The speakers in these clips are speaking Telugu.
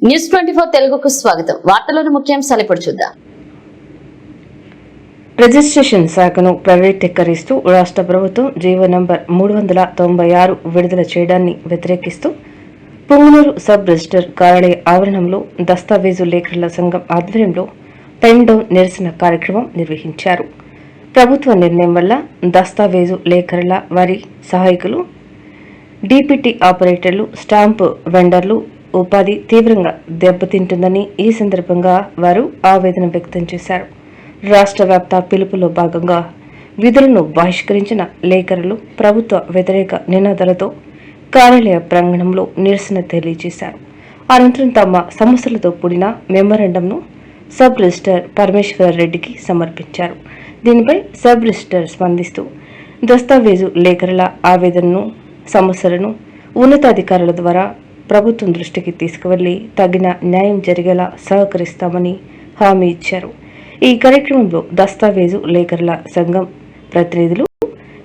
న్యూస్ 24 తెలుగుకు స్వాగతం. వార్తలోని ముఖ్యాంశాలు ఇప్పుడు చూద్దాం. రిజిస్ట్రేషన్ శాఖను ప్రైవేటీకరిస్తూ రాష్ట్ర ప్రభుత్వం జీవో నంబర్ 396 విడుదల చేయడాన్ని వ్యతిరేకిస్తూ పుంగనూరు సబ్ రిజిస్టర్ కార్యాలయ ఆవరణంలో దస్తావేజు లేఖరుల సంఘం ఆధ్వర్యంలో పెన్ డౌన్ నిరసన కార్యక్రమం నిర్వహించారు. ప్రభుత్వ నిర్ణయం వల్ల దస్తావేజు లేఖరుల వారి సహాయకులు, డీపీటీ ఆపరేటర్లు, స్టాంపు వెండర్లు ఉపాధి తీవ్రంగా దెబ్బతింటుందని ఈ సందర్భంగా వారు ఆవేదన వ్యక్తం చేశారు. రాష్ట్ర వ్యాప్త పిలుపులో భాగంగా విధులను బహిష్కరించిన లేఖరులు ప్రభుత్వ వ్యతిరేక నినాదాలతో కార్యాలయ ప్రాంగణంలో నిరసన తెలియజేశారు. అనంతరం తమ సమస్యలతో కూడిన మెమరాండంను సబ్ రిజిస్టర్ పరమేశ్వర్ రెడ్డికి సమర్పించారు. దీనిపై సబ్ రిజిస్టర్ స్పందిస్తూ దస్తావేజు లేఖరుల ఆవేదనను, సమస్యలను ఉన్నతాధికారుల ద్వారా ప్రభుత్వం దృష్టికి తీసుకువెళ్లి తగిన న్యాయం జరిగేలా సహకరిస్తామని హామీ ఇచ్చారు. ఈ కార్యక్రమంలో దస్తావేజు లేఖరుల సంఘం ప్రతినిధులు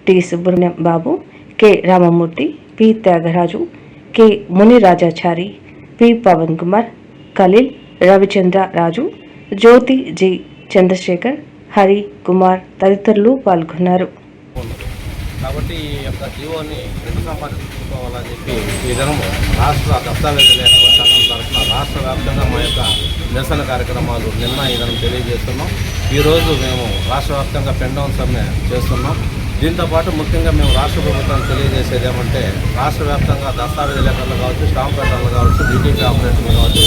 T Subrahmanyam Babu, K Ramamurthy, P Thyagaraju, K Munirajachari, P Pawan Kumar, Khaleel, Ravichandra Raju, Jyothi G Chandrashekar, Hari Kumar తదితరులు పాల్గొన్నారు. కాబట్టి ఈ యొక్క జీవోని సంపాదించుకోవాలని చెప్పి ఈ దినము రాష్ట్ర దస్తావేజు లేఖల సంఘం తరఫున రాష్ట్ర వ్యాప్తంగా మా యొక్క నిరసన కార్యక్రమాలు నిన్న ఈ దినం తెలియజేస్తున్నాం. ఈరోజు మేము రాష్ట్ర వ్యాప్తంగా పెన్ డౌన్ సమ్మె చేస్తున్నాం. దీంతోపాటు ముఖ్యంగా మేము రాష్ట్ర ప్రభుత్వాన్ని తెలియజేసేది ఏమంటే రాష్ట్ర వ్యాప్తంగా దస్తావేజు లేఖలు కావచ్చు, స్టాంప్ పేపర్లు కావచ్చు, డీటీపీ ఆపరేటర్లు కావచ్చు,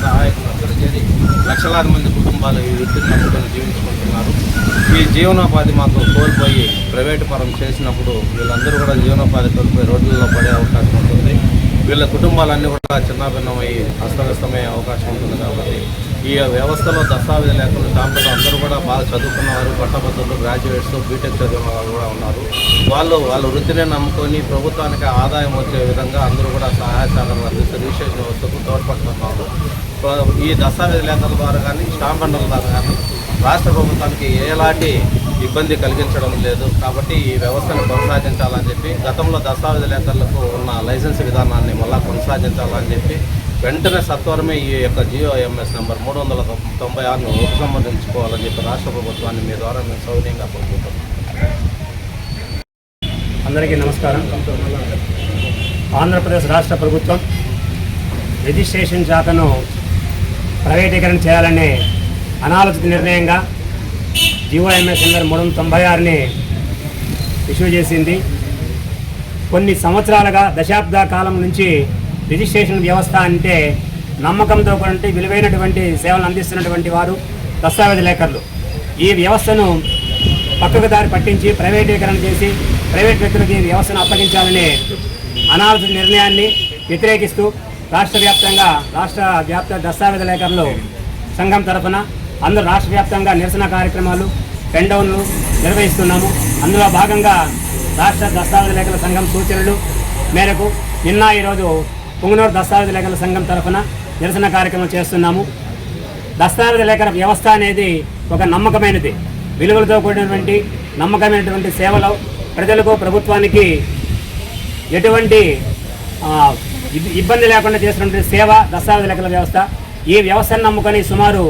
సహాయకులు చేరి లక్షలాది మంది కుటుంబాలు ఈ వృత్తిని నమ్ముకొని జీవించుకుంటున్నారు. ఈ జీవనోపాధి మాకు కోల్పోయి ప్రైవేటు పరం చేసినప్పుడు వీళ్ళందరూ కూడా జీవనోపాధి కోల్పోయి రోడ్లలో పడే అవకాశం ఉంటుంది. వీళ్ళ కుటుంబాలన్నీ కూడా చిన్నాభిన్నమయ్యి అస్తవ్యస్తమయ్యే అవకాశం ఉంటుంది. కాబట్టి ఈ వ్యవస్థలో దస్తావేజు లేఖలు స్టాంపులు అందరూ కూడా బాగా చదువుకున్న వారు, పట్టభద్రులు, గ్రాడ్యుయేట్స్, బీటెక్ చదివిన వారు కూడా ఉన్నారు. వాళ్ళ వృత్తిని నమ్ముకొని ప్రభుత్వానికి ఆదాయం వచ్చే విధంగా అందరూ కూడా సహాయ సహకారాలు అందిస్తూ రిజిస్ట్రేషన్ వ్యవస్థకు తోడ్పడుతున్నారు. ఈ దస్తావేజు లేఖల ద్వారా కానీ, స్టాంప్ బండల ద్వారా కానీ రాష్ట్ర ప్రభుత్వానికి ఎలాంటి ఇబ్బంది కలిగించడం లేదు. కాబట్టి ఈ వ్యవస్థను కొనసాగించాలని చెప్పి గతంలో దస్తావేజు లేఖలకు ఉన్న లైసెన్స్ విధానాన్ని మళ్ళా కొనసాగించాలని చెప్పి వెంటనే సత్వరమే ఈ యొక్క జియోఎంఎస్ నెంబర్ 396ను ఉపసంహరించుకోవాలని చెప్పి రాష్ట్ర ప్రభుత్వాన్ని మీ ద్వారా మేము సౌకర్యంగా కోరుకుంటున్నాం. అందరికీ నమస్కారం. ఆంధ్రప్రదేశ్ రాష్ట్ర ప్రభుత్వం రిజిస్ట్రేషన్ శాఖను ప్రైవేటీకరణ చేయాలనే అనాలోచిత నిర్ణయంగా జియోఎంఎస్ నెంబర్ 396ని ఇష్యూ చేసింది. కొన్ని సంవత్సరాలుగా, దశాబ్ద కాలం నుంచి రిజిస్ట్రేషన్ వ్యవస్థ అంటే నమ్మకంతో కూడి విలువైనటువంటి సేవలు అందిస్తున్నటువంటి వారు దస్తావేజు లేఖరులు. ఈ వ్యవస్థను పక్కకు దారి పట్టించి ప్రైవేటీకరణ చేసి ప్రైవేట్ వ్యక్తులకి ఈ వ్యవస్థను అప్పగించాలనే అనాలోచిత నిర్ణయాన్ని వ్యతిరేకిస్తూ రాష్ట్ర వ్యాప్త దస్తావేజు లేఖరులు సంఘం తరఫున అందరూ రాష్ట్ర వ్యాప్తంగా నిరసన కార్యక్రమాలు, పెన్ డౌన్లు నిర్వహిస్తున్నాము. అందులో భాగంగా రాష్ట్ర దస్తావేజు లేఖల సంఘం సూచనలు మేరకు నిన్న ఈరోజు పుంగనూరు దస్తావేజు లేఖల సంఘం తరఫున నిరసన కార్యక్రమం చేస్తున్నాము. దస్తావేజు లేఖల వ్యవస్థ అనేది ఒక నమ్మకమైనది, విలువలతో కూడినటువంటి నమ్మకమైనటువంటి సేవలు ప్రజలకు, ప్రభుత్వానికి ఎటువంటి ఇబ్బంది లేకుండా చేసినటువంటి సేవ దస్తావేజు లేఖల వ్యవస్థ. ఈ వ్యవస్థను నమ్ముకొని సుమారు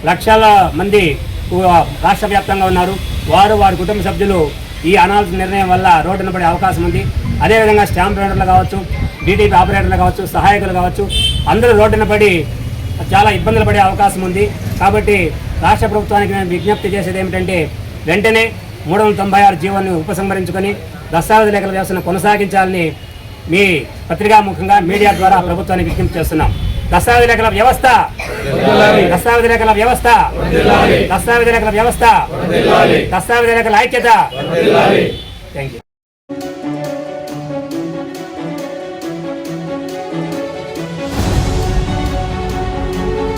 లక్షల మంది రాష్ట్ర వ్యాప్తంగా ఉన్నారు. వారి కుటుంబ సభ్యులు ఈ అనాలోచిత నిర్ణయం వల్ల రోడ్డున పడే అవకాశం ఉంది. అదేవిధంగా స్టాంప్ వెండర్లు కావచ్చు, డీటీపీ ఆపరేటర్లు కావచ్చు, సహాయకులు కావచ్చు, అందరూ రోడ్డున పడి చాలా ఇబ్బందులు పడే అవకాశం ఉంది. కాబట్టి రాష్ట్ర ప్రభుత్వానికి మేము విజ్ఞప్తి చేసేది ఏమిటంటే వెంటనే 396 జీవోని ఉపసంహరించుకొని దస్తావేజు లేఖల వ్యవస్థను కొనసాగించాలని మీ పత్రికాముఖంగా మీడియా ద్వారా ప్రభుత్వానికి విజ్ఞప్తి చేస్తున్నాం. దస్తావేజు లేఖల వ్యవస్థ, దస్తావేజు లేఖల వ్యవస్థ, దస్తావేజు లేఖల వ్యవస్థ, దస్తావేజు లేఖల ఐక్యత. Thank you.